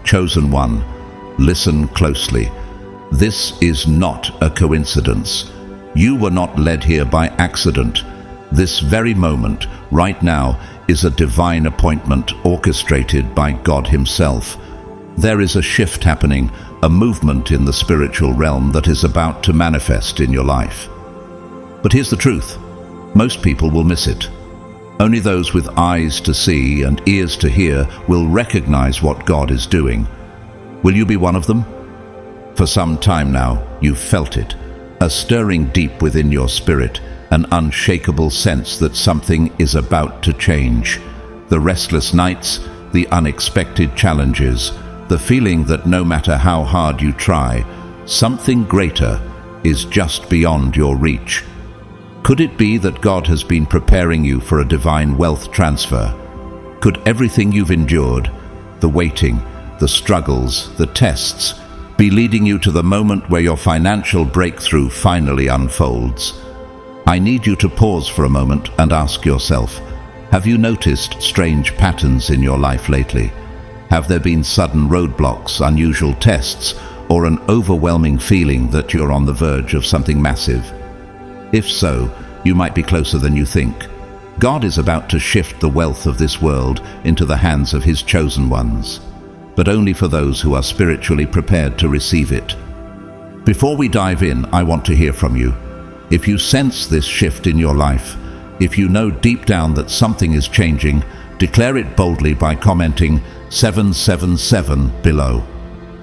Chosen one, listen closely. This is not a coincidence. You were not led here by accident. This very moment, right now, is a divine appointment orchestrated by God Himself. There is a shift happening, a movement in the spiritual realm that is about to manifest in your life. But here's the truth. Most people will miss it. Only those with eyes to see and ears to hear will recognize what God is doing. Will you be one of them? For some time now, you've felt it, a stirring deep within your spirit, an unshakable sense that something is about to change. The restless nights, the unexpected challenges, the feeling that no matter how hard you try, something greater is just beyond your reach. Could it be that God has been preparing you for a divine wealth transfer? Could everything you've endured, the waiting, the struggles, the tests, be leading you to the moment where your financial breakthrough finally unfolds? I need you to pause for a moment and ask yourself, have you noticed strange patterns in your life lately? Have there been sudden roadblocks, unusual tests, or an overwhelming feeling that you're on the verge of something massive? If so, you might be closer than you think. God is about to shift the wealth of this world into the hands of His chosen ones, but only for those who are spiritually prepared to receive it. Before we dive in, I want to hear from you. If you sense this shift in your life, if you know deep down that something is changing, declare it boldly by commenting 777 below.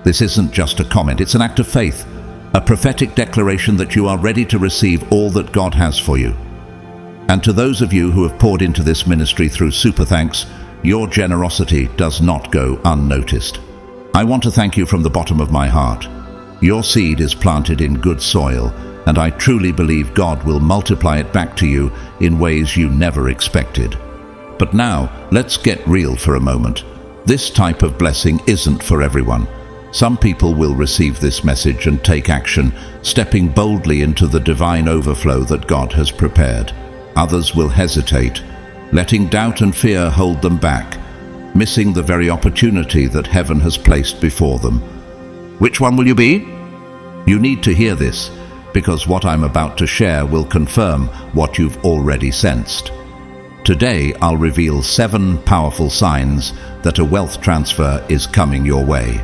This isn't just a comment, it's an act of faith, a prophetic declaration that you are ready to receive all that God has for you. And to those of you who have poured into this ministry through Super Thanks, your generosity does not go unnoticed. I want to thank you from the bottom of my heart. Your seed is planted in good soil, and I truly believe God will multiply it back to you in ways you never expected. But now, let's get real for a moment. This type of blessing isn't for everyone. Some people will receive this message and take action, stepping boldly into the divine overflow that God has prepared. Others will hesitate, letting doubt and fear hold them back, missing the very opportunity that heaven has placed before them. Which one will you be? You need to hear this, because what I'm about to share will confirm what you've already sensed. Today, I'll reveal 7 powerful signs that a wealth transfer is coming your way.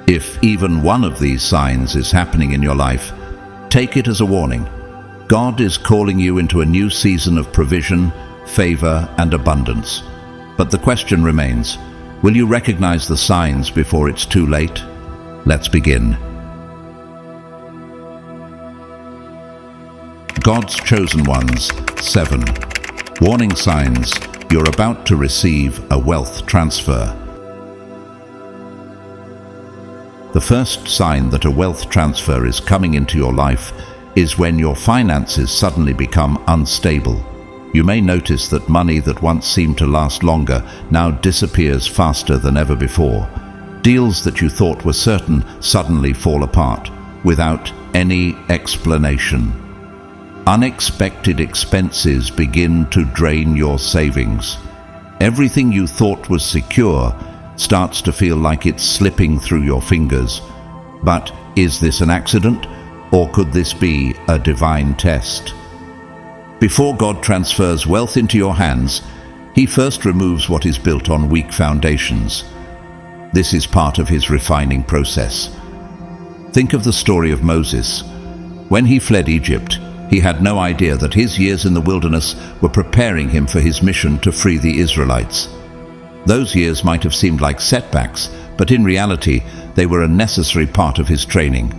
If even one of these signs is happening in your life, take it as a warning. God is calling you into a new season of provision, favor, and abundance. But the question remains, will you recognize the signs before it's too late? Let's begin. God's chosen ones, 7. Warning signs you're about to receive a wealth transfer. The first sign that a wealth transfer is coming into your life is when your finances suddenly become unstable. You may notice that money that once seemed to last longer now disappears faster than ever before. Deals that you thought were certain suddenly fall apart without any explanation. Unexpected expenses begin to drain your savings. Everything you thought was secure starts to feel like it's slipping through your fingers. But is this an accident, or could this be a divine test? Before God transfers wealth into your hands, He first removes what is built on weak foundations. This is part of His refining process. Think of the story of Moses. When he fled Egypt, he had no idea that his years in the wilderness were preparing him for his mission to free the Israelites. Those years might have seemed like setbacks, but in reality, they were a necessary part of his training.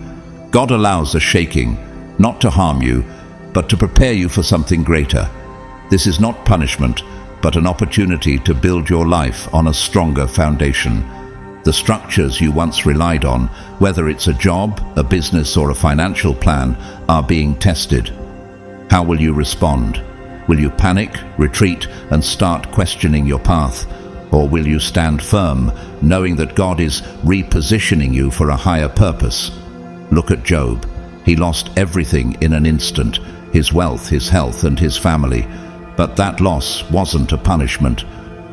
God allows a shaking, not to harm you, but to prepare you for something greater. This is not punishment, but an opportunity to build your life on a stronger foundation. The structures you once relied on, whether it's a job, a business, or a financial plan, are being tested. How will you respond? Will you panic, retreat, and start questioning your path? Or will you stand firm, knowing that God is repositioning you for a higher purpose? Look at Job. He lost everything in an instant, his wealth, his health, and his family. But that loss wasn't a punishment.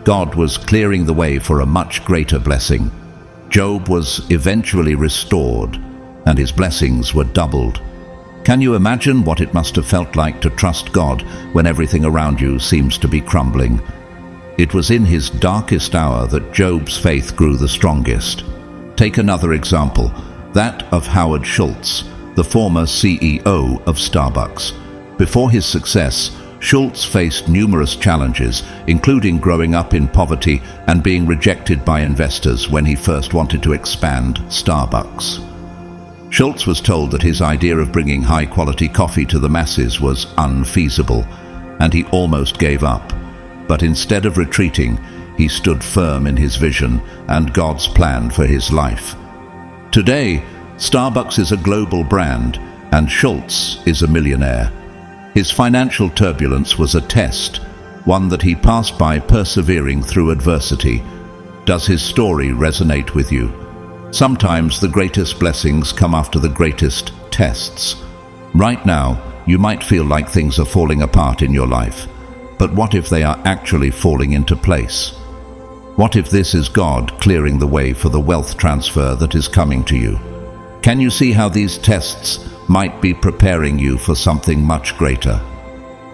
God was clearing the way for a much greater blessing. Job was eventually restored, and his blessings were doubled. Can you imagine what it must have felt like to trust God when everything around you seems to be crumbling? It was in his darkest hour that Job's faith grew the strongest. Take another example, that of Howard Schultz, the former CEO of Starbucks. Before his success, Schultz faced numerous challenges, including growing up in poverty and being rejected by investors when he first wanted to expand Starbucks. Schultz was told that his idea of bringing high-quality coffee to the masses was unfeasible, and he almost gave up. But instead of retreating, he stood firm in his vision and God's plan for his life. Today, Starbucks is a global brand, and Schultz is a millionaire. His financial turbulence was a test, one that he passed by persevering through adversity. Does his story resonate with you? Sometimes the greatest blessings come after the greatest tests. Right now, you might feel like things are falling apart in your life. But what if they are actually falling into place? What if this is God clearing the way for the wealth transfer that is coming to you? Can you see how these tests might be preparing you for something much greater?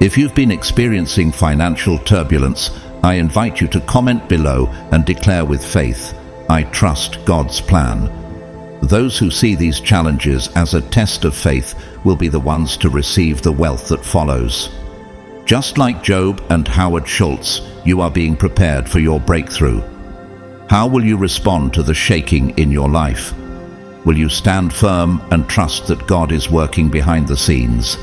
If you've been experiencing financial turbulence, I invite you to comment below and declare with faith, I trust God's plan. Those who see these challenges as a test of faith will be the ones to receive the wealth that follows. Just like Job and Howard Schultz, you are being prepared for your breakthrough. How will you respond to the shaking in your life? Will you stand firm and trust that God is working behind the scenes?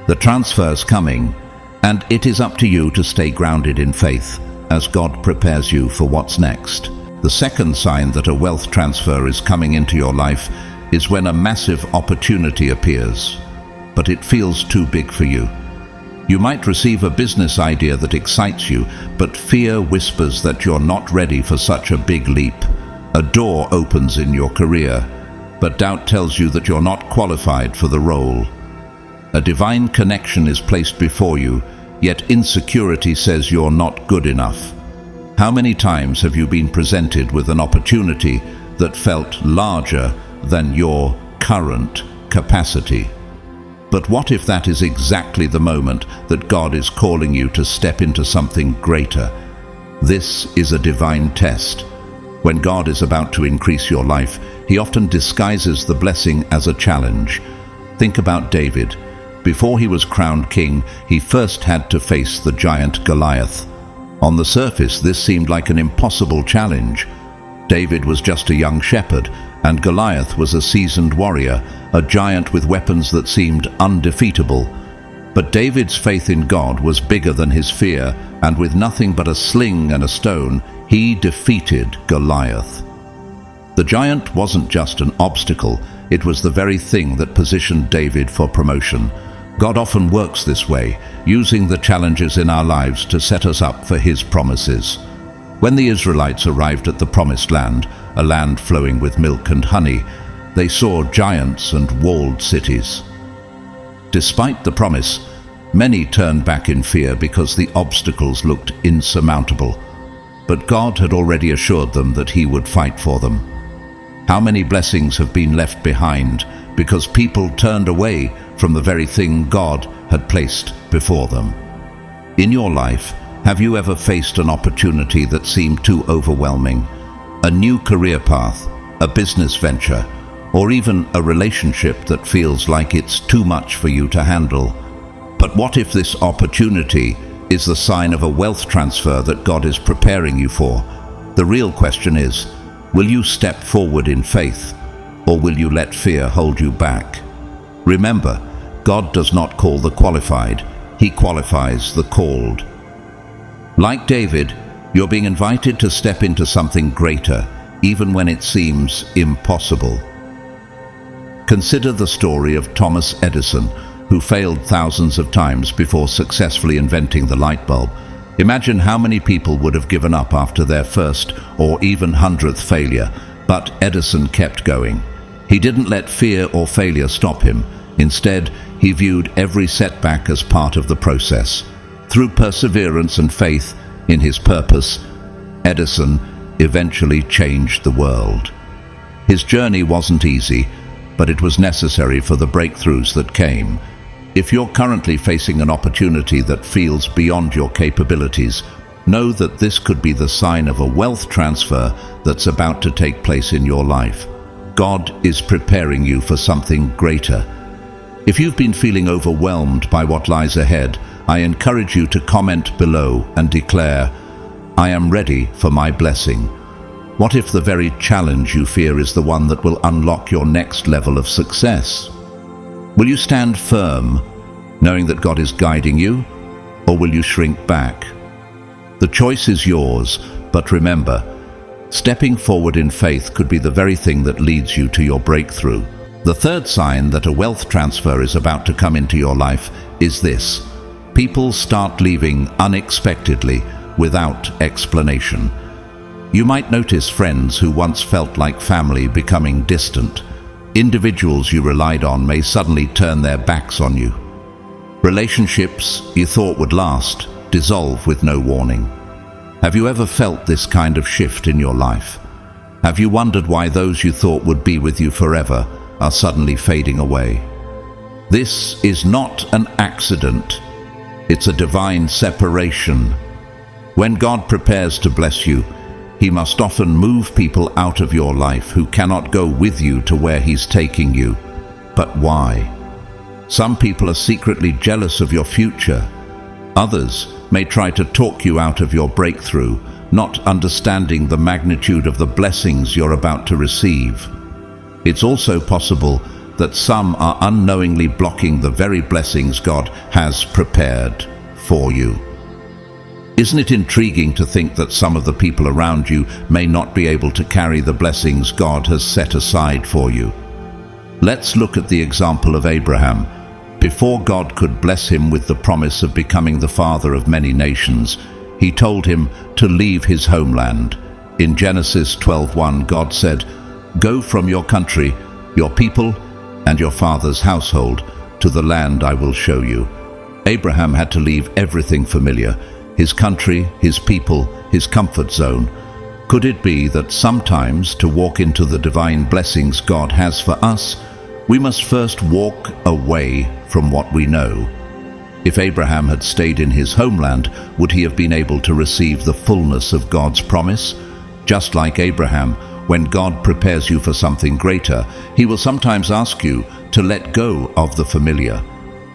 The transfer's coming, and it is up to you to stay grounded in faith as God prepares you for what's next. The second sign that a wealth transfer is coming into your life is when a massive opportunity appears, but it feels too big for you. You might receive a business idea that excites you, but fear whispers that you're not ready for such a big leap. A door opens in your career, but doubt tells you that you're not qualified for the role. A divine connection is placed before you, yet insecurity says you're not good enough. How many times have you been presented with an opportunity that felt larger than your current capacity? But what if that is exactly the moment that God is calling you to step into something greater? This is a divine test. When God is about to increase your life, He often disguises the blessing as a challenge. Think about David. Before he was crowned king, he first had to face the giant Goliath. On the surface, this seemed like an impossible challenge. David was just a young shepherd, and Goliath was a seasoned warrior, a giant with weapons that seemed undefeatable. But David's faith in God was bigger than his fear, and with nothing but a sling and a stone, he defeated Goliath. The giant wasn't just an obstacle, it was the very thing that positioned David for promotion. God often works this way, using the challenges in our lives to set us up for His promises. When the Israelites arrived at the Promised Land, a land flowing with milk and honey, they saw giants and walled cities. Despite the promise, many turned back in fear because the obstacles looked insurmountable. But God had already assured them that He would fight for them. How many blessings have been left behind because people turned away from the very thing God had placed before them? In your life, have you ever faced an opportunity that seemed too overwhelming? A new career path, a business venture, or even a relationship that feels like it's too much for you to handle? But what if this opportunity is the sign of a wealth transfer that God is preparing you for? The real question is, will you step forward in faith, or will you let fear hold you back? Remember, God does not call the qualified, He qualifies the called. Like David, you're being invited to step into something greater, even when it seems impossible. Consider the story of Thomas Edison, who failed thousands of times before successfully inventing the light bulb. Imagine how many people would have given up after their first or even 100th failure, but Edison kept going. He didn't let fear or failure stop him. Instead, he viewed every setback as part of the process. Through perseverance and faith in his purpose, Edison eventually changed the world. His journey wasn't easy, but it was necessary for the breakthroughs that came. If you're currently facing an opportunity that feels beyond your capabilities, know that this could be the sign of a wealth transfer that's about to take place in your life. God is preparing you for something greater. If you've been feeling overwhelmed by what lies ahead, I encourage you to comment below and declare, "I am ready for my blessing." What if the very challenge you fear is the one that will unlock your next level of success? Will you stand firm, knowing that God is guiding you, or will you shrink back? The choice is yours, but remember, stepping forward in faith could be the very thing that leads you to your breakthrough. The third sign that a wealth transfer is about to come into your life is this: people start leaving unexpectedly without explanation. You might notice friends who once felt like family becoming distant. Individuals you relied on may suddenly turn their backs on you. Relationships you thought would last dissolve with no warning. Have you ever felt this kind of shift in your life? Have you wondered why those you thought would be with you forever are suddenly fading away? This is not an accident. It's a divine separation. When God prepares to bless you, He must often move people out of your life who cannot go with you to where He's taking you. But why? Some people are secretly jealous of your future. Others may try to talk you out of your breakthrough, not understanding the magnitude of the blessings you're about to receive. It's also possible that some are unknowingly blocking the very blessings God has prepared for you. Isn't it intriguing to think that some of the people around you may not be able to carry the blessings God has set aside for you? Let's look at the example of Abraham. Before God could bless him with the promise of becoming the father of many nations, He told him to leave his homeland. In Genesis 12:1, God said, "Go from your country, your people, and your father's household to the land I will show you." Abraham had to leave everything familiar: his country, his people, his comfort zone. Could it be that sometimes to walk into the divine blessings God has for us, we must first walk away from what we know? If Abraham had stayed in his homeland, would he have been able to receive the fullness of God's promise? Just like Abraham, when God prepares you for something greater, He will sometimes ask you to let go of the familiar.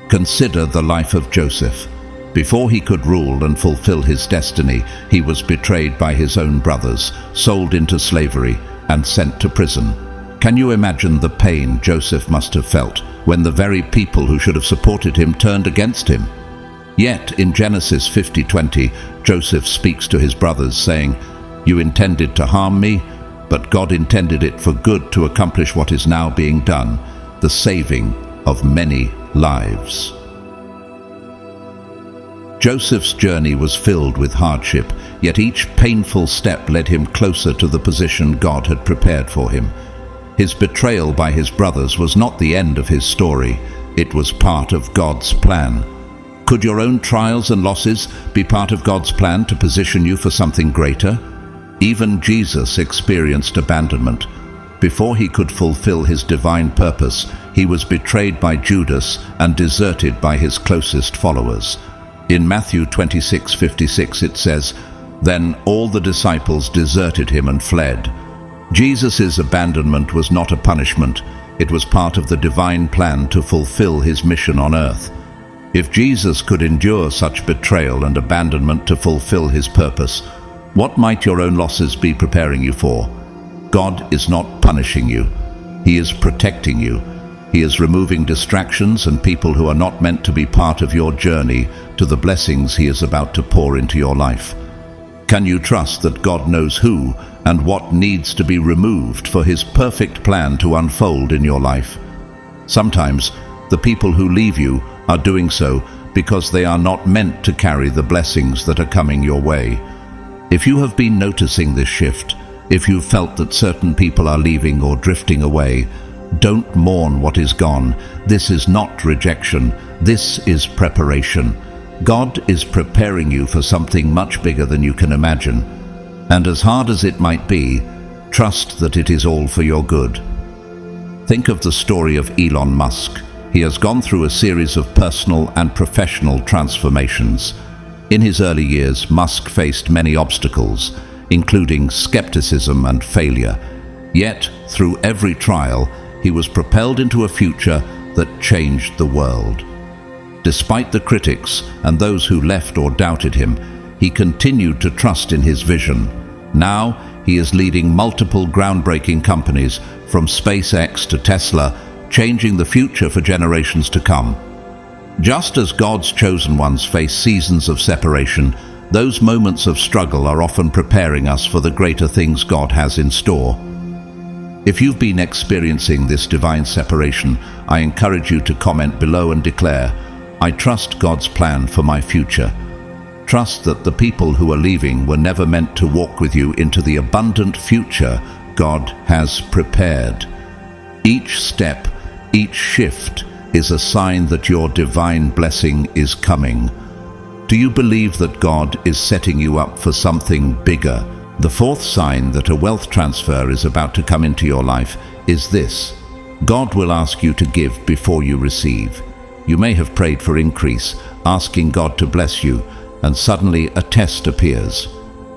Consider the life of Joseph. Before he could rule and fulfill his destiny, he was betrayed by his own brothers, sold into slavery, and sent to prison. Can you imagine the pain Joseph must have felt when the very people who should have supported him turned against him? Yet in Genesis 50:20, Joseph speaks to his brothers saying, "You intended to harm me, but God intended it for good to accomplish what is now being done, the saving of many lives." Joseph's journey was filled with hardship, yet each painful step led him closer to the position God had prepared for him. His betrayal by his brothers was not the end of his story, it was part of God's plan. Could your own trials and losses be part of God's plan to position you for something greater? Even Jesus experienced abandonment. Before he could fulfill his divine purpose, he was betrayed by Judas and deserted by his closest followers. In Matthew 26:56 it says, "Then all the disciples deserted him and fled." Jesus' abandonment was not a punishment, it was part of the divine plan to fulfill his mission on earth. If Jesus could endure such betrayal and abandonment to fulfill his purpose, what might your own losses be preparing you for? God is not punishing you, He is protecting you. He is removing distractions and people who are not meant to be part of your journey to the blessings He is about to pour into your life. Can you trust that God knows who and what needs to be removed for His perfect plan to unfold in your life? Sometimes the people who leave you are doing so because they are not meant to carry the blessings that are coming your way. If you have been noticing this shift, if you've felt that certain people are leaving or drifting away, don't mourn what is gone. This is not rejection. This is preparation. God is preparing you for something much bigger than you can imagine. And as hard as it might be, Trust that it is all for your good. Think of the story of Elon Musk. He has gone through a series of personal and professional transformations. In his early years, Musk faced many obstacles, including skepticism and failure. Yet, through every trial, he was propelled into a future that changed the world. Despite the critics and those who left or doubted him, he continued to trust in his vision. Now, he is leading multiple groundbreaking companies, from SpaceX to Tesla, changing the future for generations to come. Just as God's chosen ones face seasons of separation, those moments of struggle are often preparing us for the greater things God has in store. If you've been experiencing this divine separation, I encourage you to comment below and declare, "I trust God's plan for my future." Trust that the people who are leaving were never meant to walk with you into the abundant future God has prepared. Each step, each shift is a sign that your divine blessing is coming. Do you believe that God is setting you up for something bigger? The fourth sign that a wealth transfer is about to come into your life is this: God will ask you to give before you receive. You may have prayed for increase, asking God to bless you, and suddenly a test appears.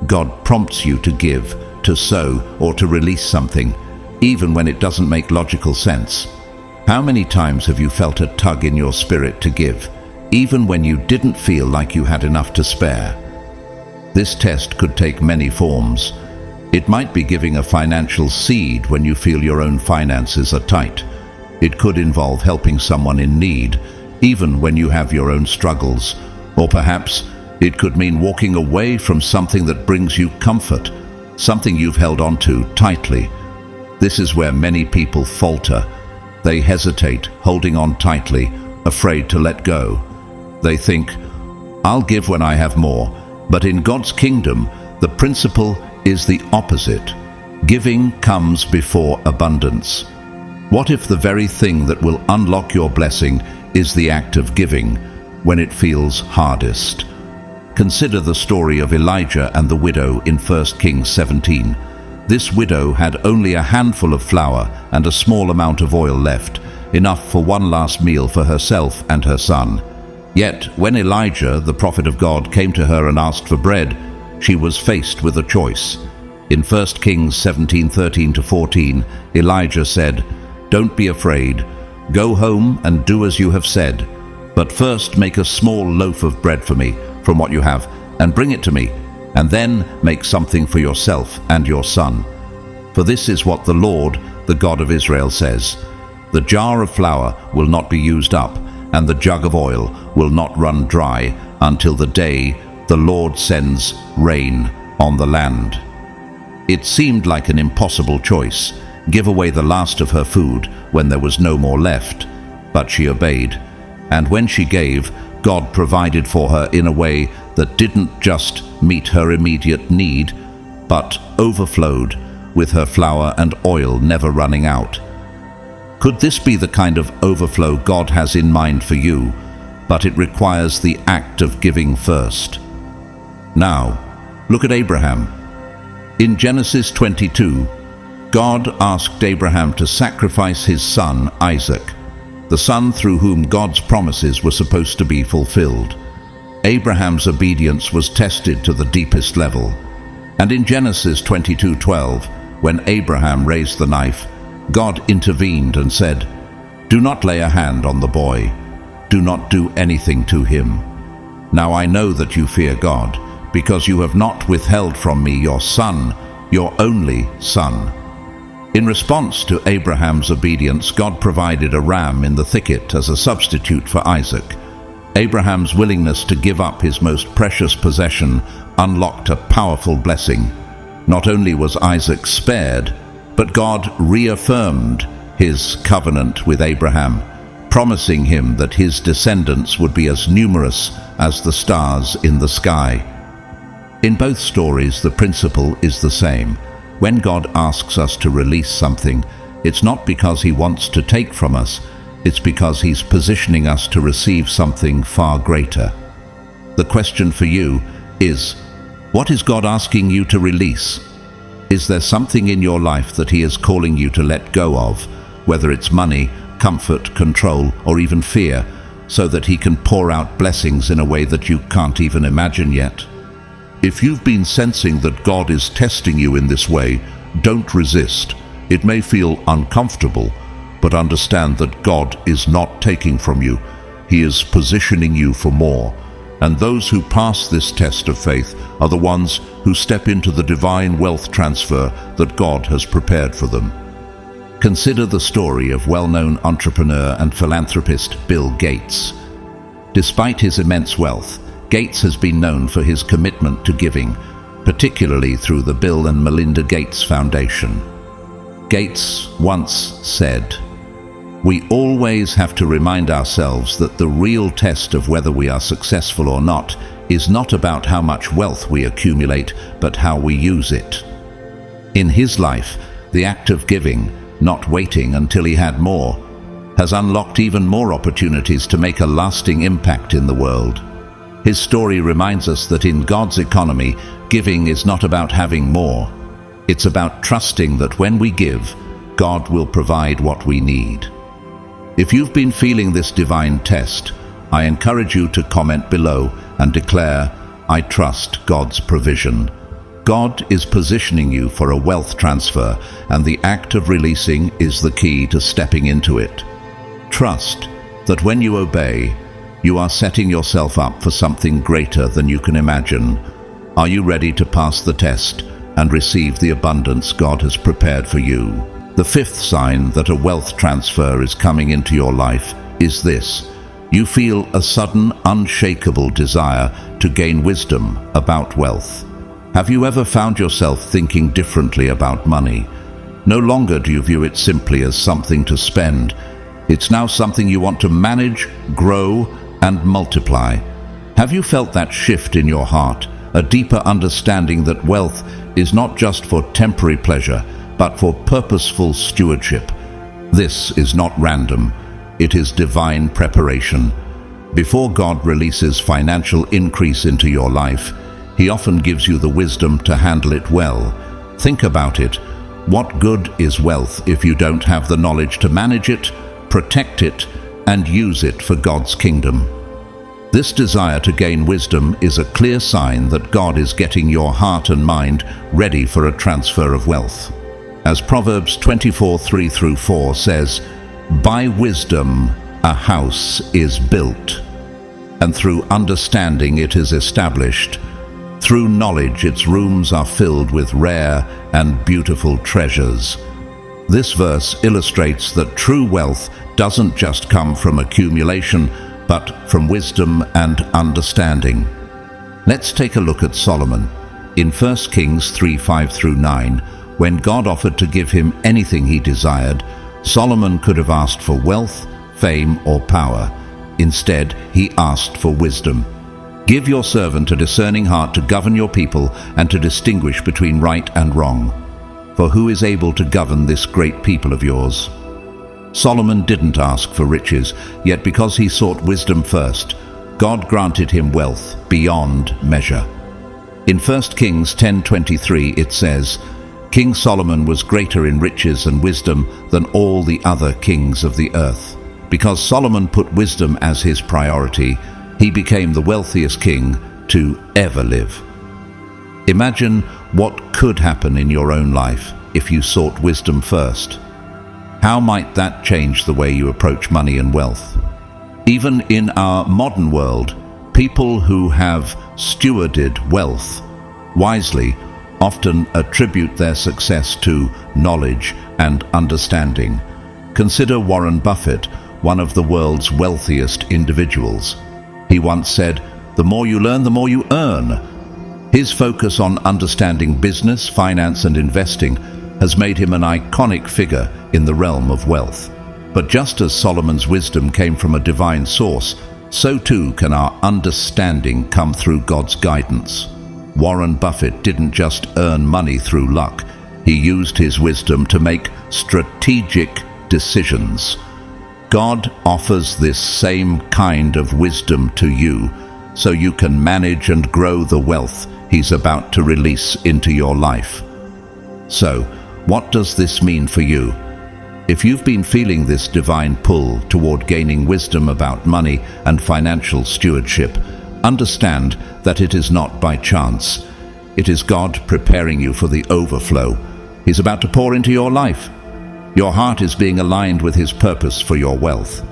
God prompts you to give, to sow, or to release something, even when it doesn't make logical sense. How many times have you felt a tug in your spirit to give, even when you didn't feel like you had enough to spare? This test could take many forms. It might be giving a financial seed when you feel your own finances are tight. It could involve helping someone in need, even when you have your own struggles. Or perhaps it could mean walking away from something that brings you comfort, something you've held on to tightly. This is where many people falter. They hesitate, holding on tightly, afraid to let go. They think, "I'll give when I have more." But in God's kingdom, the principle is the opposite. Giving comes before abundance. What if the very thing that will unlock your blessing is the act of giving when it feels hardest? Consider the story of Elijah and the widow in 1 Kings 17. This widow had only a handful of flour and a small amount of oil left, enough for one last meal for herself and her son. Yet, when Elijah, the prophet of God, came to her and asked for bread, she was faced with a choice. In 1 Kings 17:13-14, Elijah said, "Don't be afraid. Go home and do as you have said. But first make a small loaf of bread for me from what you have, and bring it to me, and then make something for yourself and your son. For this is what the Lord, the God of Israel, says: the jar of flour will not be used up, and the jug of oil will not run dry until the day the Lord sends rain on the land." It seemed like an impossible choice: give away the last of her food when there was no more left. But she obeyed, and when she gave, God provided for her in a way that didn't just meet her immediate need, but overflowed, with her flour and oil never running out. Could this be the kind of overflow God has in mind for you? But it requires the act of giving first. Now, look at Abraham. In Genesis 22, God asked Abraham to sacrifice his son Isaac, the son through whom God's promises were supposed to be fulfilled. Abraham's obedience was tested to the deepest level. And in Genesis 22:12, when Abraham raised the knife, God intervened and said, "Do not lay a hand on the boy. Do not do anything to him. Now I know that you fear God, because you have not withheld from me your son, your only son." In response to Abraham's obedience, God provided a ram in the thicket as a substitute for Isaac. Abraham's willingness to give up his most precious possession unlocked a powerful blessing. Not only was Isaac spared, but God reaffirmed his covenant with Abraham, promising him that his descendants would be as numerous as the stars in the sky. In both stories, the principle is the same. When God asks us to release something, it's not because he wants to take from us, it's because he's positioning us to receive something far greater. The question for you is, what is God asking you to release? Is there something in your life that He is calling you to let go of, whether it's money, comfort, control, or even fear, so that He can pour out blessings in a way that you can't even imagine yet? If you've been sensing that God is testing you in this way, don't resist. It may feel uncomfortable, but understand that God is not taking from you. He is positioning you for more. And those who pass this test of faith are the ones who step into the divine wealth transfer that God has prepared for them. Consider the story of well-known entrepreneur and philanthropist Bill Gates. Despite his immense wealth, Gates has been known for his commitment to giving, particularly through the Bill and Melinda Gates Foundation. Gates once said, "We always have to remind ourselves that the real test of whether we are successful or not is not about how much wealth we accumulate, but how we use it." In his life, the act of giving, not waiting until he had more, has unlocked even more opportunities to make a lasting impact in the world. His story reminds us that in God's economy, giving is not about having more. It's about trusting that when we give, God will provide what we need. If you've been feeling this divine test, I encourage you to comment below and declare, "I trust God's provision." God is positioning you for a wealth transfer, and the act of releasing is the key to stepping into it. Trust that when you obey, you are setting yourself up for something greater than you can imagine. Are you ready to pass the test and receive the abundance God has prepared for you? The fifth sign that a wealth transfer is coming into your life is this: you feel a sudden, unshakable desire to gain wisdom about wealth. Have you ever found yourself thinking differently about money? No longer do you view it simply as something to spend. It's now something you want to manage, grow, and multiply. Have you felt that shift in your heart, a deeper understanding that wealth is not just for temporary pleasure, but for purposeful stewardship? This is not random. It is divine preparation. Before God releases financial increase into your life, He often gives you the wisdom to handle it well. Think about it. What good is wealth if you don't have the knowledge to manage it, protect it, and use it for God's kingdom? This desire to gain wisdom is a clear sign that God is getting your heart and mind ready for a transfer of wealth. As Proverbs 24:3-4 says, "By wisdom a house is built, and through understanding it is established. Through knowledge its rooms are filled with rare and beautiful treasures." This verse illustrates that true wealth doesn't just come from accumulation, but from wisdom and understanding. Let's take a look at Solomon. In 1 Kings 3:5-9, when God offered to give him anything he desired, Solomon could have asked for wealth, fame, or power. Instead, he asked for wisdom. "Give your servant a discerning heart to govern your people and to distinguish between right and wrong. For who is able to govern this great people of yours?" Solomon didn't ask for riches, yet because he sought wisdom first, God granted him wealth beyond measure. In 1 Kings 10:23 it says, "King Solomon was greater in riches and wisdom than all the other kings of the earth." Because Solomon put wisdom as his priority, he became the wealthiest king to ever live. Imagine what could happen in your own life if you sought wisdom first. How might that change the way you approach money and wealth? Even in our modern world, people who have stewarded wealth wisely often attribute their success to knowledge and understanding. Consider Warren Buffett, one of the world's wealthiest individuals. He once said, "The more you learn, the more you earn." His focus on understanding business, finance, and investing has made him an iconic figure in the realm of wealth. But just as Solomon's wisdom came from a divine source, so too can our understanding come through God's guidance. Warren Buffett didn't just earn money through luck. He used his wisdom to make strategic decisions. God offers this same kind of wisdom to you, so you can manage and grow the wealth He's about to release into your life. So, what does this mean for you? If you've been feeling this divine pull toward gaining wisdom about money and financial stewardship, understand that it is not by chance. It is God preparing you for the overflow He's about to pour into your life. Your heart is being aligned with His purpose for your wealth.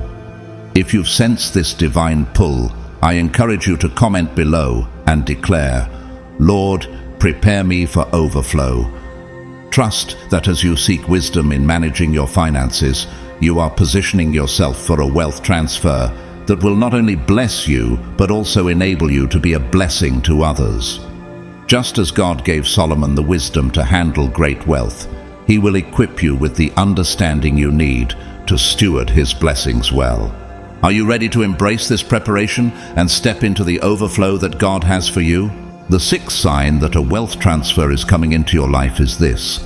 If you've sensed this divine pull, I encourage you to comment below and declare, "Lord, prepare me for overflow." Trust that as you seek wisdom in managing your finances, you are positioning yourself for a wealth transfer that will not only bless you, but also enable you to be a blessing to others. Just as God gave Solomon the wisdom to handle great wealth, He will equip you with the understanding you need to steward His blessings well. Are you ready to embrace this preparation and step into the overflow that God has for you? The sixth sign that a wealth transfer is coming into your life is this.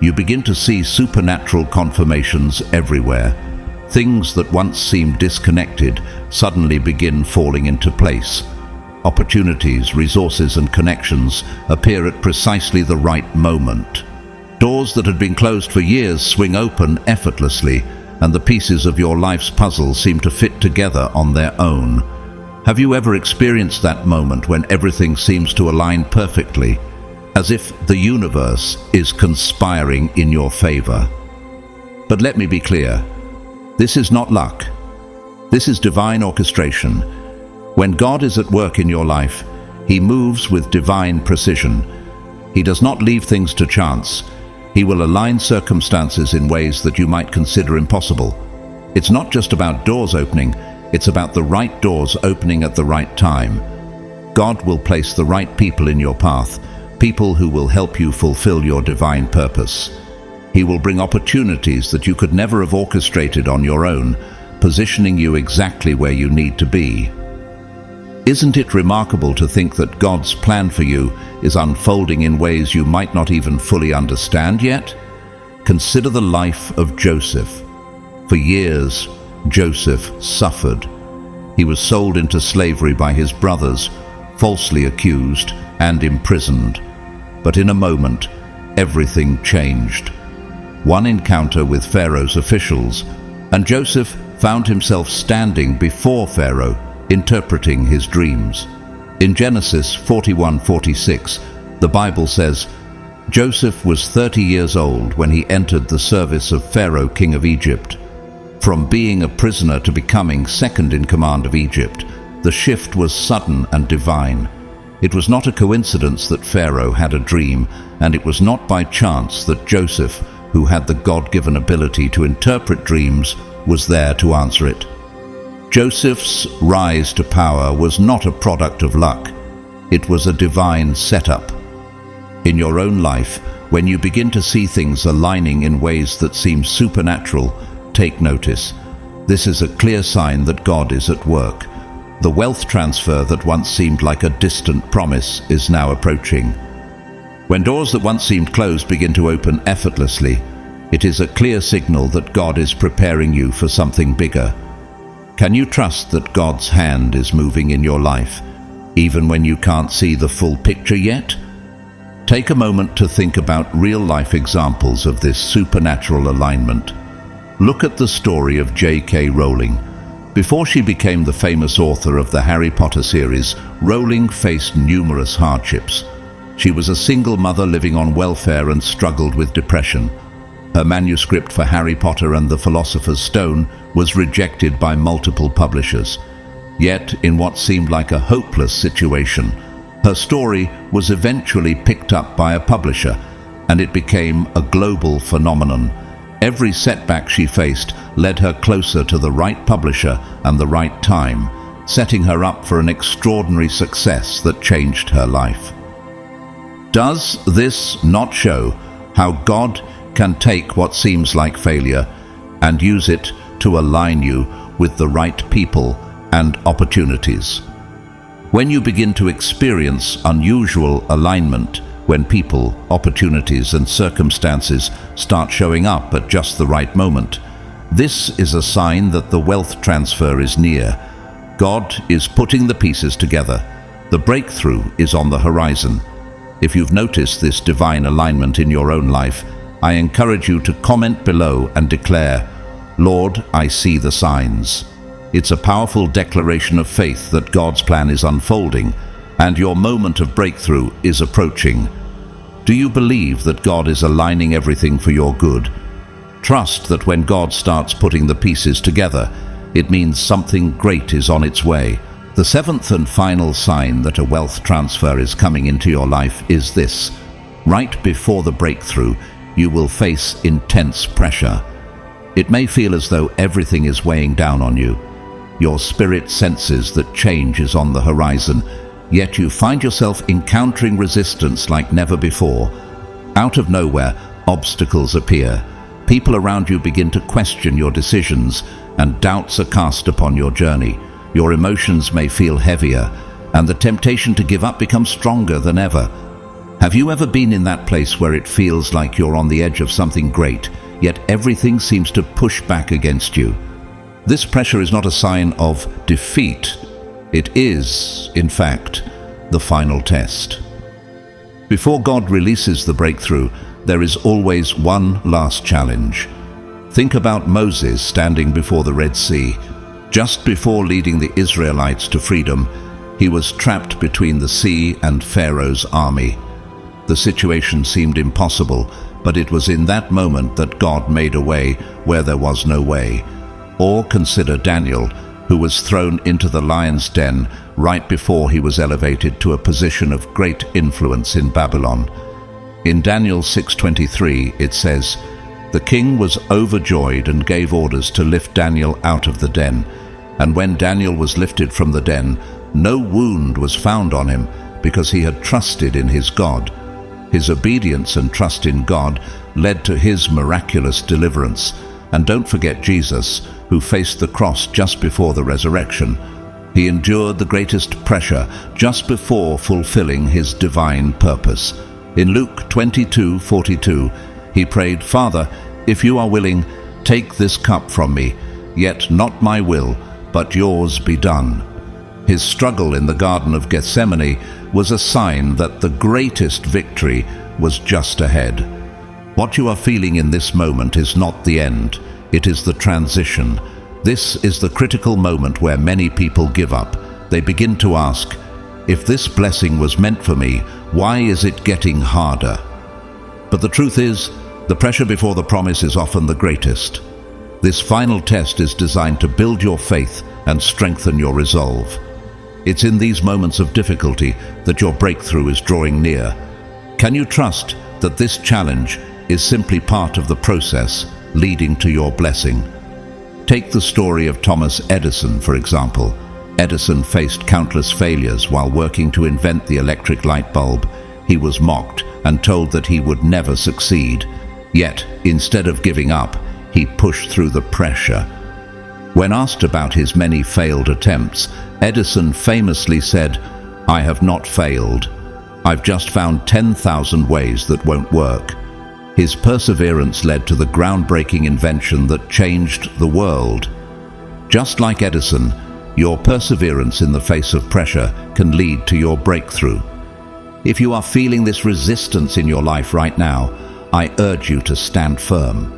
You begin to see supernatural confirmations everywhere. Things that once seemed disconnected suddenly begin falling into place. Opportunities, resources, and connections appear at precisely the right moment. Doors that had been closed for years swing open effortlessly, and the pieces of your life's puzzle seem to fit together on their own. Have you ever experienced that moment when everything seems to align perfectly, as if the universe is conspiring in your favor? But let me be clear, this is not luck. This is divine orchestration. When God is at work in your life, He moves with divine precision. He does not leave things to chance. He will align circumstances in ways that you might consider impossible. It's not just about doors opening, it's about the right doors opening at the right time. God will place the right people in your path, people who will help you fulfill your divine purpose. He will bring opportunities that you could never have orchestrated on your own, positioning you exactly where you need to be. Isn't it remarkable to think that God's plan for you is unfolding in ways you might not even fully understand yet? Consider the life of Joseph. For years, Joseph suffered. He was sold into slavery by his brothers, falsely accused and imprisoned. But in a moment, everything changed. One encounter with Pharaoh's officials, and Joseph found himself standing before Pharaoh, interpreting his dreams. In Genesis 41:46, the Bible says, Joseph was 30 years old when he entered the service of Pharaoh, king of Egypt. From being a prisoner to becoming second in command of Egypt, the shift was sudden and divine. It was not a coincidence that Pharaoh had a dream, and it was not by chance that Joseph, who had the God-given ability to interpret dreams, was there to answer it. Joseph's rise to power was not a product of luck. It was a divine setup. In your own life, when you begin to see things aligning in ways that seem supernatural, take notice. This is a clear sign that God is at work. The wealth transfer that once seemed like a distant promise is now approaching. When doors that once seemed closed begin to open effortlessly, it is a clear signal that God is preparing you for something bigger. Can you trust that God's hand is moving in your life, even when you can't see the full picture yet? Take a moment to think about real-life examples of this supernatural alignment. Look at the story of J.K. Rowling. Before she became the famous author of the Harry Potter series, Rowling faced numerous hardships. She was a single mother living on welfare and struggled with depression. Her manuscript for Harry Potter and the Philosopher's Stone was rejected by multiple publishers. Yet, in what seemed like a hopeless situation, her story was eventually picked up by a publisher, and it became a global phenomenon. Every setback she faced led her closer to the right publisher and the right time, setting her up for an extraordinary success that changed her life. Does this not show how God can take what seems like failure and use it to align you with the right people and opportunities? When you begin to experience unusual alignment, when people, opportunities, and circumstances start showing up at just the right moment, this is a sign that the wealth transfer is near. God is putting the pieces together. The breakthrough is on the horizon. If you've noticed this divine alignment in your own life, I encourage you to comment below and declare, "Lord, I see the signs." It's a powerful declaration of faith that God's plan is unfolding and your moment of breakthrough is approaching. Do you believe that God is aligning everything for your good? Trust that when God starts putting the pieces together, it means something great is on its way. The seventh and final sign that a wealth transfer is coming into your life is this. Right before the breakthrough, you will face intense pressure. It may feel as though everything is weighing down on you. Your spirit senses that change is on the horizon, yet you find yourself encountering resistance like never before. Out of nowhere, obstacles appear. People around you begin to question your decisions, and doubts are cast upon your journey. Your emotions may feel heavier, and the temptation to give up becomes stronger than ever. Have you ever been in that place where it feels like you're on the edge of something great, yet everything seems to push back against you? This pressure is not a sign of defeat. It is, in fact, the final test. Before God releases the breakthrough, there is always one last challenge. Think about Moses standing before the Red Sea. Just before leading the Israelites to freedom, he was trapped between the sea and Pharaoh's army. The situation seemed impossible, but it was in that moment that God made a way where there was no way. Or consider Daniel, who was thrown into the lion's den right before he was elevated to a position of great influence in Babylon. In Daniel 6:23 it says, "The king was overjoyed and gave orders to lift Daniel out of the den. And when Daniel was lifted from the den, no wound was found on him, because he had trusted in his God." His obedience and trust in God led to his miraculous deliverance. And don't forget Jesus, who faced the cross just before the resurrection. He endured the greatest pressure just before fulfilling his divine purpose. In Luke 22:42, he prayed, "Father, if you are willing, take this cup from me, yet not my will, but yours be done." His struggle in the Garden of Gethsemane was a sign that the greatest victory was just ahead. What you are feeling in this moment is not the end, it is the transition. This is the critical moment where many people give up. They begin to ask, "If this blessing was meant for me, why is it getting harder?" But the truth is, the pressure before the promise is often the greatest. This final test is designed to build your faith and strengthen your resolve. It's in these moments of difficulty that your breakthrough is drawing near. Can you trust that this challenge is simply part of the process leading to your blessing? Take the story of Thomas Edison, for example. Edison faced countless failures while working to invent the electric light bulb. He was mocked and told that he would never succeed. Yet, instead of giving up, he pushed through the pressure. When asked about his many failed attempts, Edison famously said, "I have not failed. I've just found 10,000 ways that won't work." His perseverance led to the groundbreaking invention that changed the world. Just like Edison, your perseverance in the face of pressure can lead to your breakthrough. If you are feeling this resistance in your life right now, I urge you to stand firm.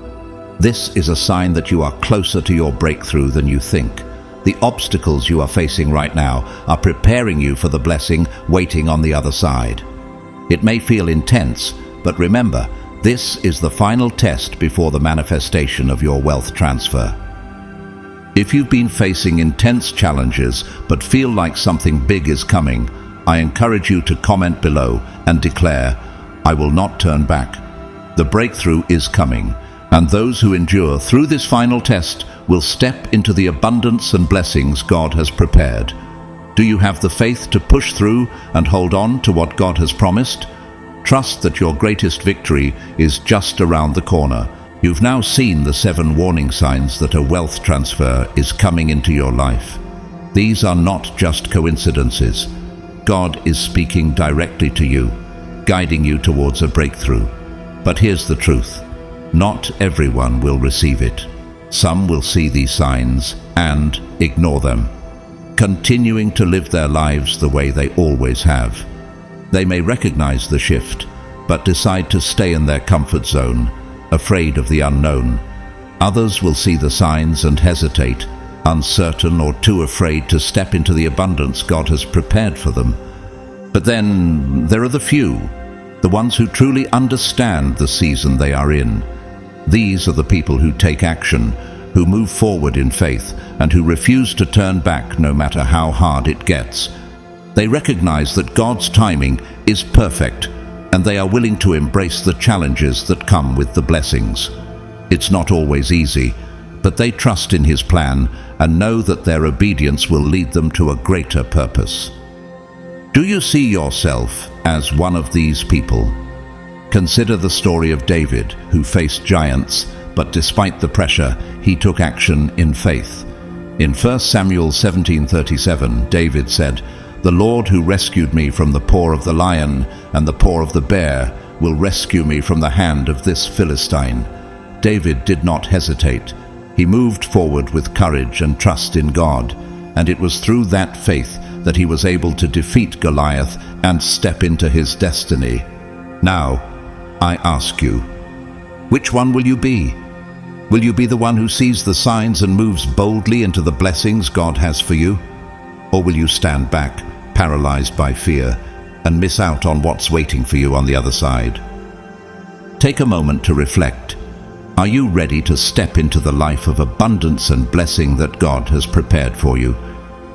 This is a sign that you are closer to your breakthrough than you think. The obstacles you are facing right now are preparing you for the blessing waiting on the other side. It may feel intense, but remember, this is the final test before the manifestation of your wealth transfer. If you've been facing intense challenges but feel like something big is coming, I encourage you to comment below and declare, "I will not turn back." The breakthrough is coming, and those who endure through this final test will step into the abundance and blessings God has prepared. Do you have the faith to push through and hold on to what God has promised? Trust that your greatest victory is just around the corner. You've now seen the 7 warning signs that a wealth transfer is coming into your life. These are not just coincidences. God is speaking directly to you, guiding you towards a breakthrough. But here's the truth. Not everyone will receive it. Some will see these signs and ignore them, continuing to live their lives the way they always have. They may recognize the shift, but decide to stay in their comfort zone, afraid of the unknown. Others will see the signs and hesitate, uncertain or too afraid to step into the abundance God has prepared for them. But then there are the few, the ones who truly understand the season they are in. These are the people who take action, who move forward in faith, and who refuse to turn back no matter how hard it gets. They recognize that God's timing is perfect, and they are willing to embrace the challenges that come with the blessings. It's not always easy, but they trust in His plan and know that their obedience will lead them to a greater purpose. Do you see yourself as one of these people? Consider the story of David, who faced giants, but despite the pressure, he took action in faith. In 1 Samuel 17:37, David said, "The Lord who rescued me from the paw of the lion and the paw of the bear will rescue me from the hand of this Philistine." David did not hesitate. He moved forward with courage and trust in God, and it was through that faith that he was able to defeat Goliath and step into his destiny. Now, I ask you, which one will you be? Will you be the one who sees the signs and moves boldly into the blessings God has for you? Or will you stand back, paralyzed by fear, and miss out on what's waiting for you on the other side? Take a moment to reflect. Are you ready to step into the life of abundance and blessing that God has prepared for you?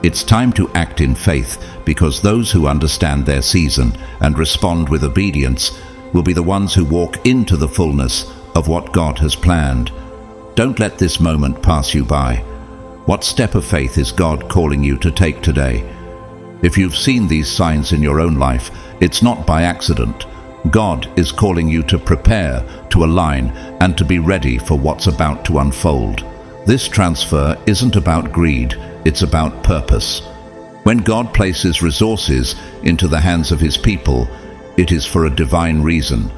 It's time to act in faith, because those who understand their season and respond with obedience will be the ones who walk into the fullness of what God has planned. Don't let this moment pass you by. What step of faith is God calling you to take today? If you've seen these signs in your own life, it's not by accident. God is calling you to prepare, to align, and to be ready for what's about to unfold. This transfer isn't about greed, it's about purpose. When God places resources into the hands of His people, it is for a divine reason,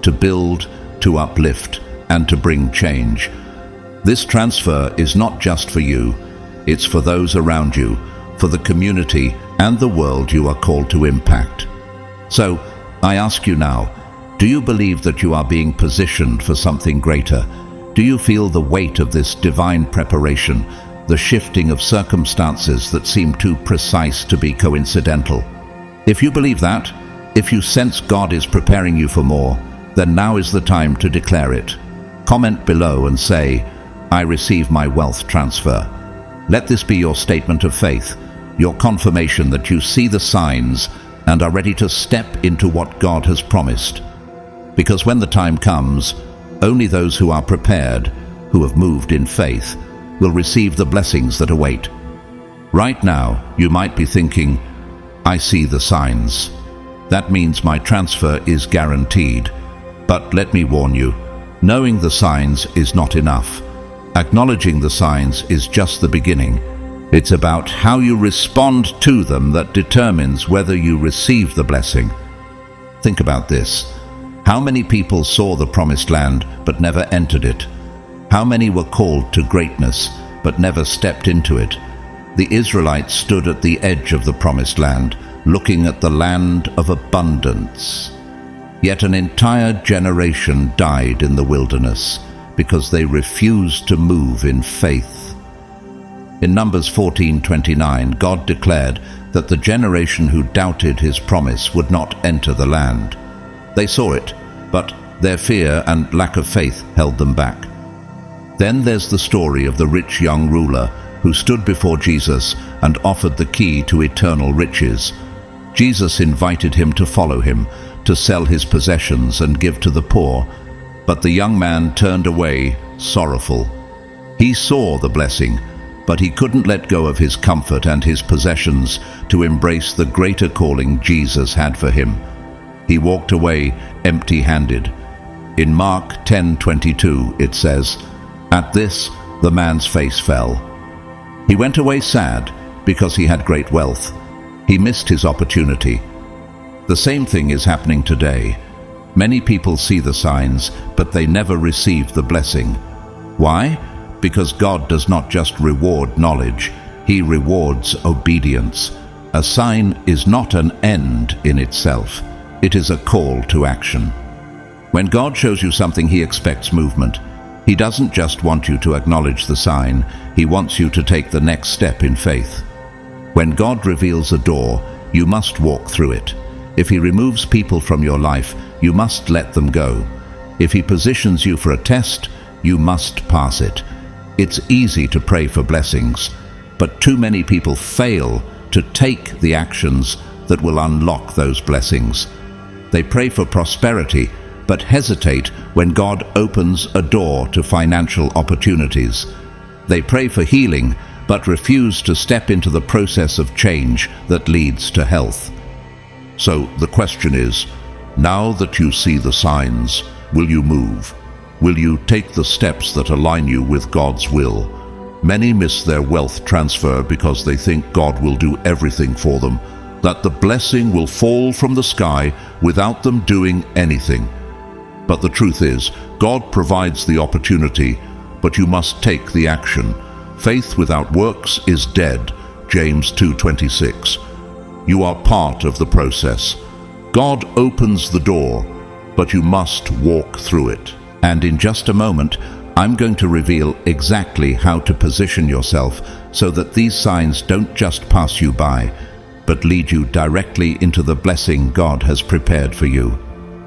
to build, to uplift, and to bring change. This transfer is not just for you, it's for those around you, for the community and the world you are called to impact. So, I ask you now, do you believe that you are being positioned for something greater? Do you feel the weight of this divine preparation, the shifting of circumstances that seem too precise to be coincidental? If you believe that, if you sense God is preparing you for more, then now is the time to declare it. Comment below and say, "I receive my wealth transfer." Let this be your statement of faith, your confirmation that you see the signs and are ready to step into what God has promised. Because when the time comes, only those who are prepared, who have moved in faith, will receive the blessings that await. Right now, you might be thinking, "I see the signs. That means my transfer is guaranteed." But let me warn you, knowing the signs is not enough. Acknowledging the signs is just the beginning. It's about how you respond to them that determines whether you receive the blessing. Think about this. How many people saw the promised land but never entered it? How many were called to greatness but never stepped into it? The Israelites stood at the edge of the promised land, looking at the land of abundance. Yet an entire generation died in the wilderness because they refused to move in faith. In Numbers 14:29, God declared that the generation who doubted His promise would not enter the land. They saw it, but their fear and lack of faith held them back. Then there's the story of the rich young ruler who stood before Jesus and offered the key to eternal riches. Jesus invited him to follow him, to sell his possessions and give to the poor, but the young man turned away, sorrowful. He saw the blessing, but he couldn't let go of his comfort and his possessions to embrace the greater calling Jesus had for him. He walked away empty-handed. In Mark 10:22 it says, "At this the man's face fell." He went away sad because he had great wealth. He missed his opportunity. The same thing is happening today. Many people see the signs, but they never receive the blessing. Why? Because God does not just reward knowledge, He rewards obedience. A sign is not an end in itself. It is a call to action. When God shows you something, He expects movement. He doesn't just want you to acknowledge the sign, He wants you to take the next step in faith. When God reveals a door, you must walk through it. If He removes people from your life, you must let them go. If He positions you for a test, you must pass it. It's easy to pray for blessings, but too many people fail to take the actions that will unlock those blessings. They pray for prosperity, but hesitate when God opens a door to financial opportunities. They pray for healing, but refuse to step into the process of change that leads to health. So the question is, now that you see the signs, will you move? Will you take the steps that align you with God's will? Many miss their wealth transfer because they think God will do everything for them, that the blessing will fall from the sky without them doing anything. But the truth is, God provides the opportunity, but you must take the action. Faith without works is dead, James 2:26. You are part of the process. God opens the door, but you must walk through it. And in just a moment, I'm going to reveal exactly how to position yourself so that these signs don't just pass you by, but lead you directly into the blessing God has prepared for you.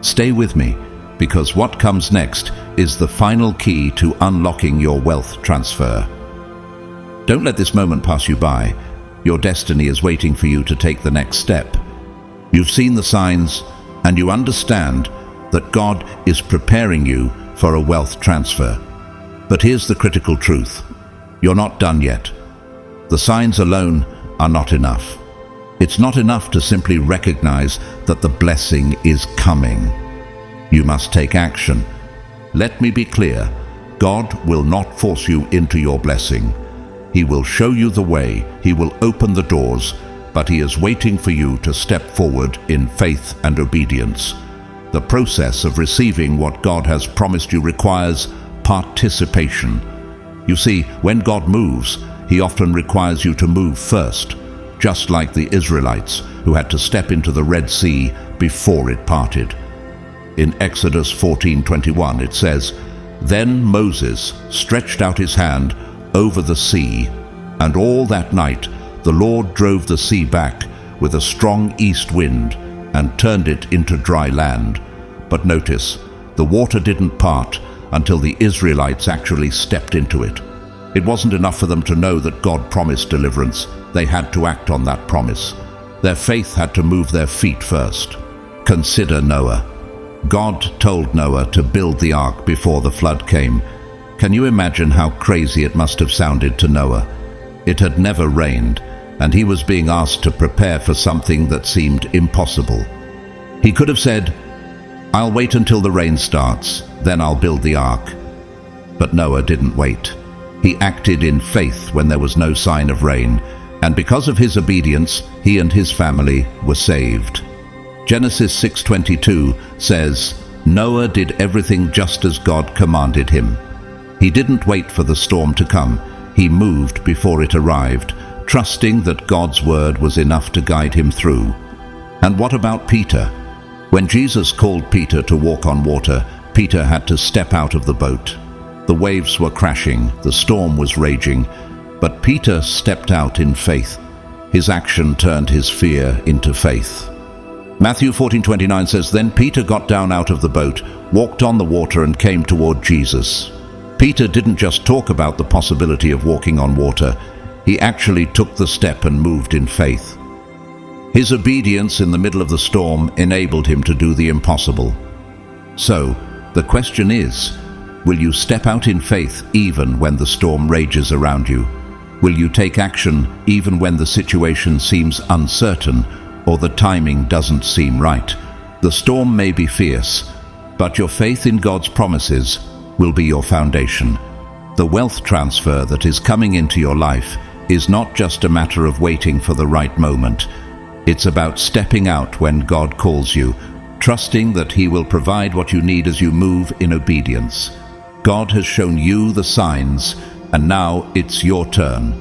Stay with me, because what comes next is the final key to unlocking your wealth transfer. Don't let this moment pass you by. Your destiny is waiting for you to take the next step. You've seen the signs, and you understand that God is preparing you for a wealth transfer. But here's the critical truth. You're not done yet. The signs alone are not enough. It's not enough to simply recognize that the blessing is coming. You must take action. Let me be clear. God will not force you into your blessing. He will show you the way. He will open the doors, but He is waiting for you to step forward in faith and obedience. The process of receiving what God has promised you requires participation. You see, when God moves, He often requires you to move first, just like the Israelites who had to step into the Red Sea before it parted. In Exodus 14:21 it says, "Then Moses stretched out his hand over the sea, and all that night the Lord drove the sea back with a strong east wind and turned it into dry land." But notice, the water didn't part until the Israelites actually stepped into it. It wasn't enough for them to know that God promised deliverance. They had to act on that promise. Their faith had to move their feet first. Consider Noah. God told Noah to build the ark before the flood came. Can you imagine how crazy it must have sounded to Noah? It had never rained, and he was being asked to prepare for something that seemed impossible. He could have said, "I'll wait until the rain starts, then I'll build the ark." But Noah didn't wait. He acted in faith when there was no sign of rain, and because of his obedience, he and his family were saved. Genesis 6:22 says, "Noah did everything just as God commanded him." He didn't wait for the storm to come. He moved before it arrived, trusting that God's word was enough to guide him through. And what about Peter? When Jesus called Peter to walk on water, Peter had to step out of the boat. The waves were crashing, the storm was raging, but Peter stepped out in faith. His action turned his fear into faith. Matthew 14:29 says, "Then Peter got down out of the boat, walked on the water, and came toward Jesus." Peter didn't just talk about the possibility of walking on water. He actually took the step and moved in faith. His obedience in the middle of the storm enabled him to do the impossible. So, the question is, will you step out in faith even when the storm rages around you? Will you take action even when the situation seems uncertain or the timing doesn't seem right? The storm may be fierce, but your faith in God's promises will be your foundation. The wealth transfer that is coming into your life is not just a matter of waiting for the right moment. It's about stepping out when God calls you, trusting that He will provide what you need as you move in obedience. God has shown you the signs, and now it's your turn.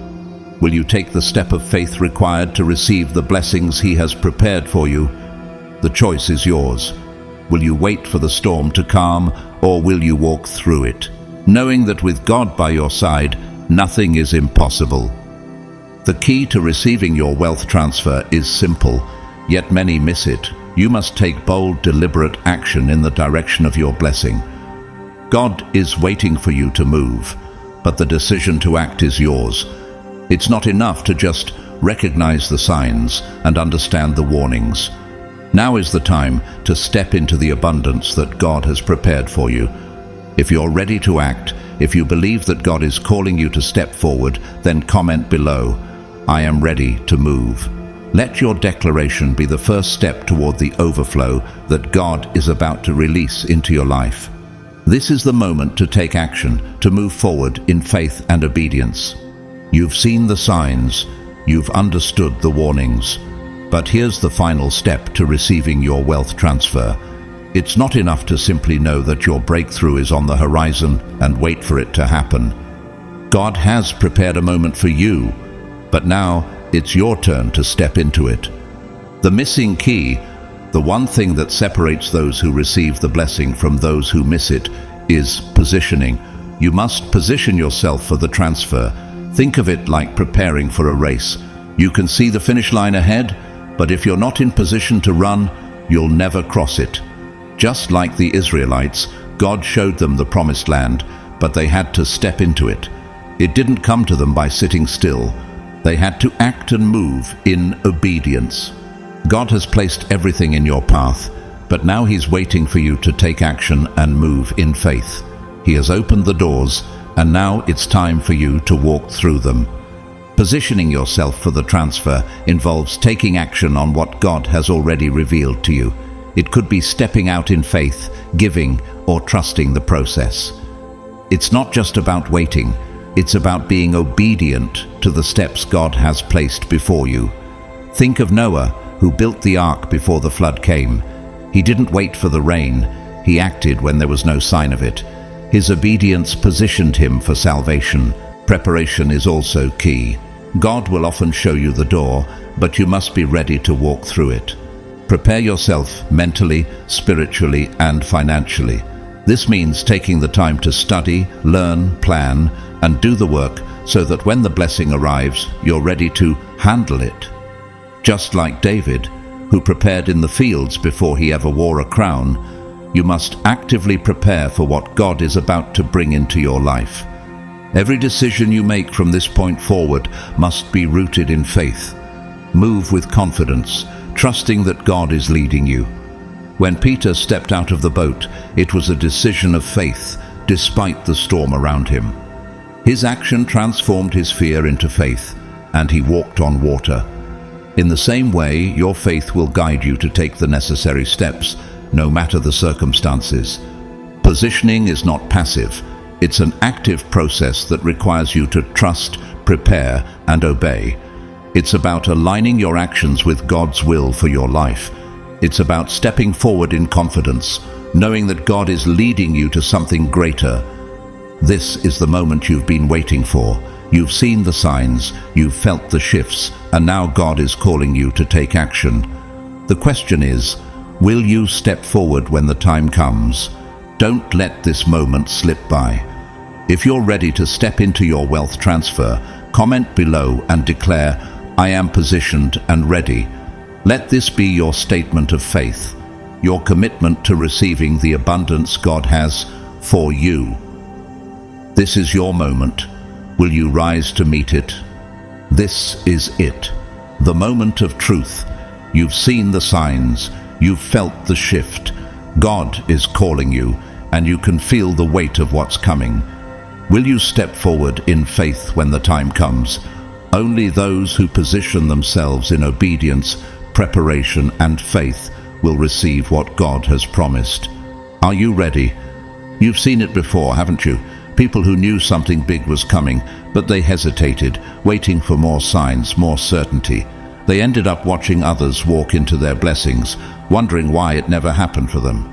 Will you take the step of faith required to receive the blessings He has prepared for you? The choice is yours. Will you wait for the storm to calm, or will you walk through it, knowing that with God by your side, nothing is impossible? The key to receiving your wealth transfer is simple, yet many miss it. You must take bold, deliberate action in the direction of your blessing. God is waiting for you to move, but the decision to act is yours. It's not enough to just recognize the signs and understand the warnings. Now is the time to step into the abundance that God has prepared for you. If you're ready to act, if you believe that God is calling you to step forward, then comment below, "I am ready to move." Let your declaration be the first step toward the overflow that God is about to release into your life. This is the moment to take action, to move forward in faith and obedience. You've seen the signs, you've understood the warnings, but here's the final step to receiving your wealth transfer. It's not enough to simply know that your breakthrough is on the horizon and wait for it to happen. God has prepared a moment for you, but now it's your turn to step into it. The missing key, the one thing that separates those who receive the blessing from those who miss it, is positioning. You must position yourself for the transfer. Think of it like preparing for a race. You can see the finish line ahead, but if you're not in position to run, you'll never cross it. Just like the Israelites, God showed them the promised land, but they had to step into it. It didn't come to them by sitting still. They had to act and move in obedience. God has placed everything in your path, but now He's waiting for you to take action and move in faith. He has opened the doors, and now it's time for you to walk through them. Positioning yourself for the transfer involves taking action on what God has already revealed to you. It could be stepping out in faith, giving, or trusting the process. It's not just about waiting, it's about being obedient to the steps God has placed before you. Think of Noah, who built the ark before the flood came. He didn't wait for the rain, he acted when there was no sign of it. His obedience positioned him for salvation. Preparation is also key. God will often show you the door, but you must be ready to walk through it. Prepare yourself mentally, spiritually, and financially. This means taking the time to study, learn, plan, and do the work so that when the blessing arrives, you're ready to handle it. Just like David, who prepared in the fields before he ever wore a crown, you must actively prepare for what God is about to bring into your life. Every decision you make from this point forward must be rooted in faith. Move with confidence, trusting that God is leading you. When Peter stepped out of the boat, it was a decision of faith, despite the storm around him. His action transformed his fear into faith, and he walked on water. In the same way, your faith will guide you to take the necessary steps, no matter the circumstances. Positioning is not passive. It's an active process that requires you to trust, prepare, and obey. It's about aligning your actions with God's will for your life. It's about stepping forward in confidence, knowing that God is leading you to something greater. This is the moment you've been waiting for. You've seen the signs, you've felt the shifts, and now God is calling you to take action. The question is, will you step forward when the time comes? Don't let this moment slip by. If you're ready to step into your wealth transfer, comment below and declare, "I am positioned and ready." Let this be your statement of faith, your commitment to receiving the abundance God has for you. This is your moment. Will you rise to meet it? This is it, the moment of truth. You've seen the signs, you've felt the shift. God is calling you, and you can feel the weight of what's coming. Will you step forward in faith when the time comes? Only those who position themselves in obedience, preparation, and faith will receive what God has promised. Are you ready? You've seen it before, haven't you? People who knew something big was coming, but they hesitated, waiting for more signs, more certainty. They ended up watching others walk into their blessings, wondering why it never happened for them.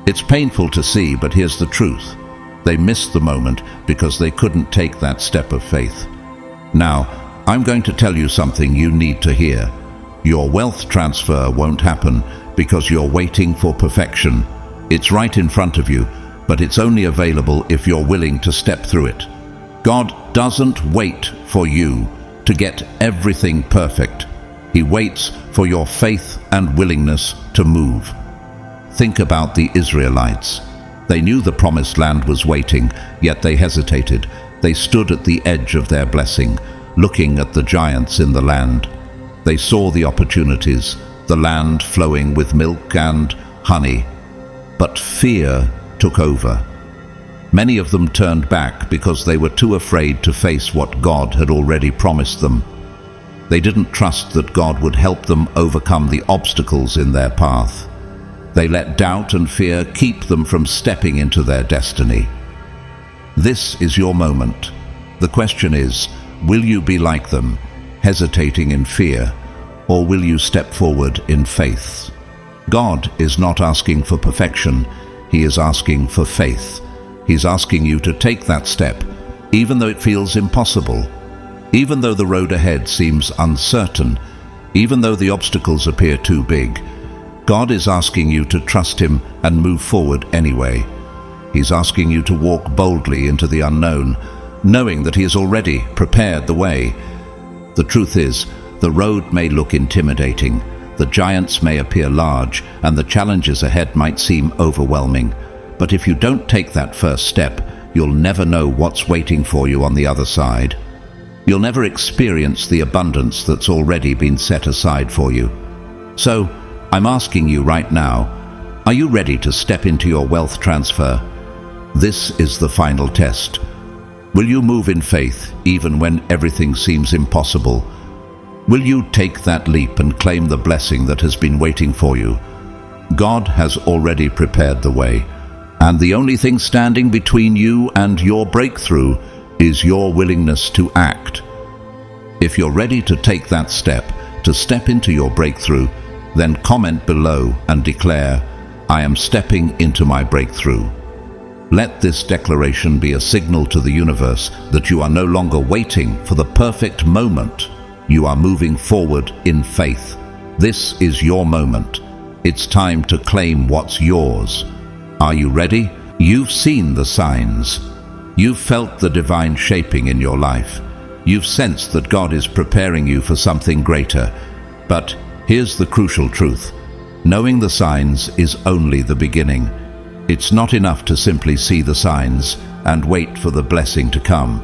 It's painful to see, but here's the truth. They missed the moment because they couldn't take that step of faith. Now, I'm going to tell you something you need to hear. Your wealth transfer won't happen because you're waiting for perfection. It's right in front of you, but it's only available if you're willing to step through it. God doesn't wait for you to get everything perfect. He waits for your faith and willingness to move. Think about the Israelites. They knew the promised land was waiting, yet they hesitated. They stood at the edge of their blessing, looking at the giants in the land. They saw the opportunities, the land flowing with milk and honey. But fear took over. Many of them turned back because they were too afraid to face what God had already promised them. They didn't trust that God would help them overcome the obstacles in their path. They let doubt and fear keep them from stepping into their destiny. This is your moment. The question is, will you be like them, hesitating in fear, or will you step forward in faith? God is not asking for perfection. He is asking for faith. He's asking you to take that step, even though it feels impossible, even though the road ahead seems uncertain, even though the obstacles appear too big. God is asking you to trust Him and move forward anyway. He's asking you to walk boldly into the unknown, knowing that He has already prepared the way. The truth is, the road may look intimidating, the giants may appear large, and the challenges ahead might seem overwhelming. But if you don't take that first step, you'll never know what's waiting for you on the other side. You'll never experience the abundance that's already been set aside for you. So, I'm asking you right now, are you ready to step into your wealth transfer? This is the final test. Will you move in faith even when everything seems impossible? Will you take that leap and claim the blessing that has been waiting for you? God has already prepared the way, and the only thing standing between you and your breakthrough is your willingness to act. If you're ready to take that step, to step into your breakthrough, then comment below and declare, I am stepping into my breakthrough. Let this declaration be a signal to the universe that you are no longer waiting for the perfect moment. You are moving forward in faith. This is your moment. It's time to claim what's yours. Are you ready? You've seen the signs. You've felt the divine shaping in your life. You've sensed that God is preparing you for something greater. But here's the crucial truth. Knowing the signs is only the beginning. It's not enough to simply see the signs and wait for the blessing to come.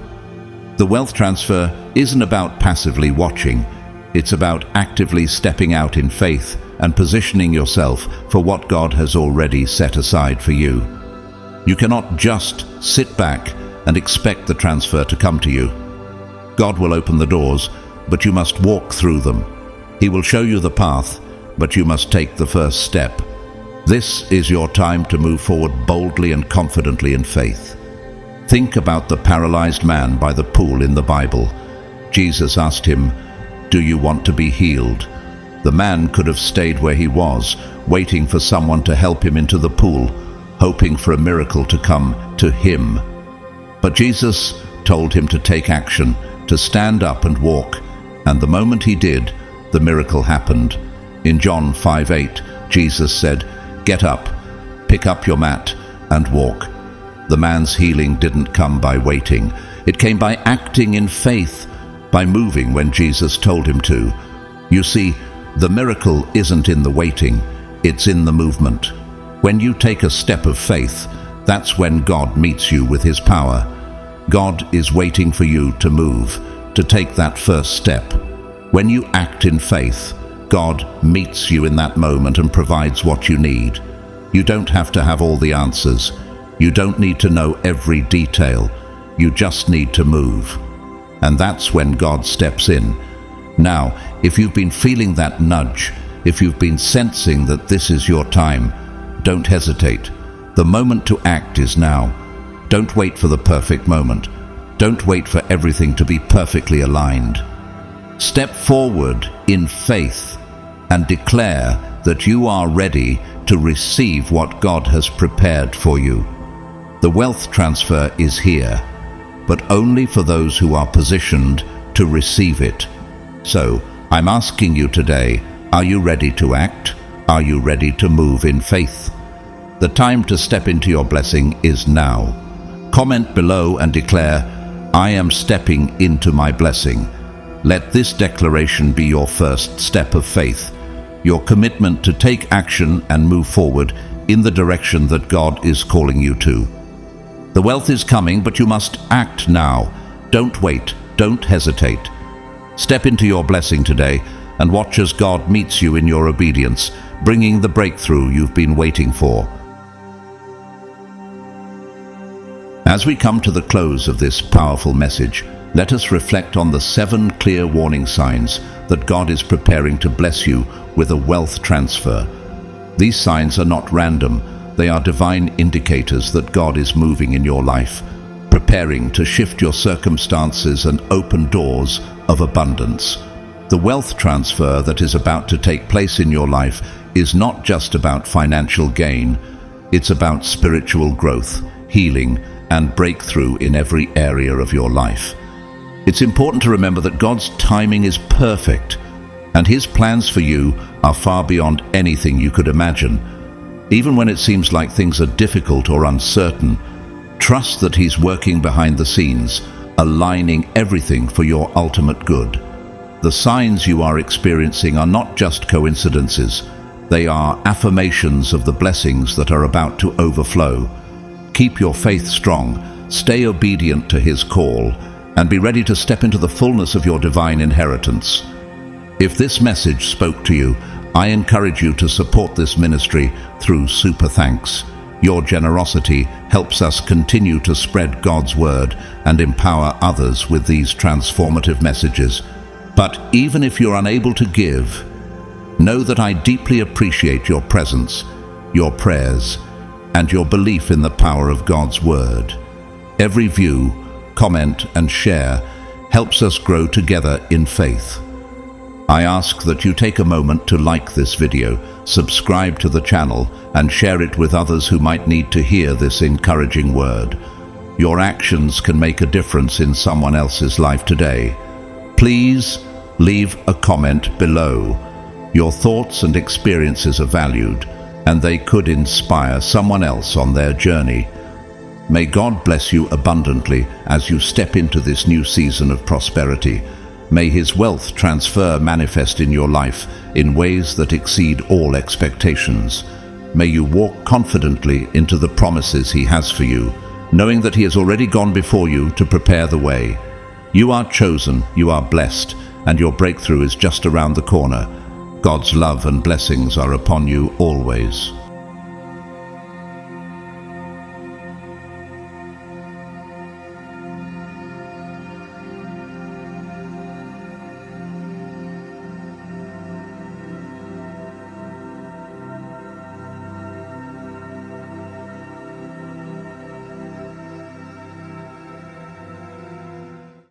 The wealth transfer isn't about passively watching. It's about actively stepping out in faith and positioning yourself for what God has already set aside for you. You cannot just sit back and expect the transfer to come to you. God will open the doors, but you must walk through them. He will show you the path, but you must take the first step. This is your time to move forward boldly and confidently in faith. Think about the paralyzed man by the pool in the Bible. Jesus asked him, "Do you want to be healed?" The man could have stayed where he was, waiting for someone to help him into the pool, hoping for a miracle to come to him. But Jesus told him to take action, to stand up and walk, and the moment he did, the miracle happened. In John 5:8, Jesus said, "Get up, pick up your mat, and walk." The man's healing didn't come by waiting. It came by acting in faith, by moving when Jesus told him to. You see, the miracle isn't in the waiting, it's in the movement. When you take a step of faith, that's when God meets you with His power. God is waiting for you to move, to take that first step. When you act in faith, God meets you in that moment and provides what you need. You don't have to have all the answers. You don't need to know every detail. You just need to move. And that's when God steps in. Now, if you've been feeling that nudge, if you've been sensing that this is your time, don't hesitate. The moment to act is now. Don't wait for the perfect moment. Don't wait for everything to be perfectly aligned. Step forward in faith and declare that you are ready to receive what God has prepared for you. The wealth transfer is here, but only for those who are positioned, to receive it. So, I'm asking you today, are you ready to act? Are you ready to move in faith? The time to step into your blessing is now. Comment below and declare, I am stepping into my blessing. Let this declaration be your first step of faith, your commitment to take action and move forward in the direction that God is calling you to. The wealth is coming, but you must act now. Don't wait, don't hesitate. Step into your blessing today and watch as God meets you in your obedience, bringing the breakthrough you've been waiting for. As we come to the close of this powerful message, let us reflect on the 7 clear warning signs that God is preparing to bless you with a wealth transfer. These signs are not random, they are divine indicators that God is moving in your life, preparing to shift your circumstances and open doors of abundance. The wealth transfer that is about to take place in your life is not just about financial gain, it's about spiritual growth, healing, and breakthrough in every area of your life. It's important to remember that God's timing is perfect, and His plans for you are far beyond anything you could imagine. Even when it seems like things are difficult or uncertain, trust that He's working behind the scenes, aligning everything for your ultimate good. The signs you are experiencing are not just coincidences, they are affirmations of the blessings that are about to overflow. Keep your faith strong, stay obedient to His call, and be ready to step into the fullness of your divine inheritance. If this message spoke to you, I encourage you to support this ministry through Super Thanks. Your generosity helps us continue to spread God's word and empower others with these transformative messages. But even if you're unable to give, know that I deeply appreciate your presence, your prayers, and your belief in the power of God's word. Every view, comment, and share helps us grow together in faith. I ask that you take a moment to like this video, subscribe to the channel, and share it with others who might need to hear this encouraging word. Your actions can make a difference in someone else's life today. Please leave a comment below. Your thoughts and experiences are valued, and they could inspire someone else on their journey. May God bless you abundantly as you step into this new season of prosperity. May His wealth transfer manifest in your life in ways that exceed all expectations. May you walk confidently into the promises He has for you, knowing that He has already gone before you to prepare the way. You are chosen, you are blessed, and your breakthrough is just around the corner. God's love and blessings are upon you always.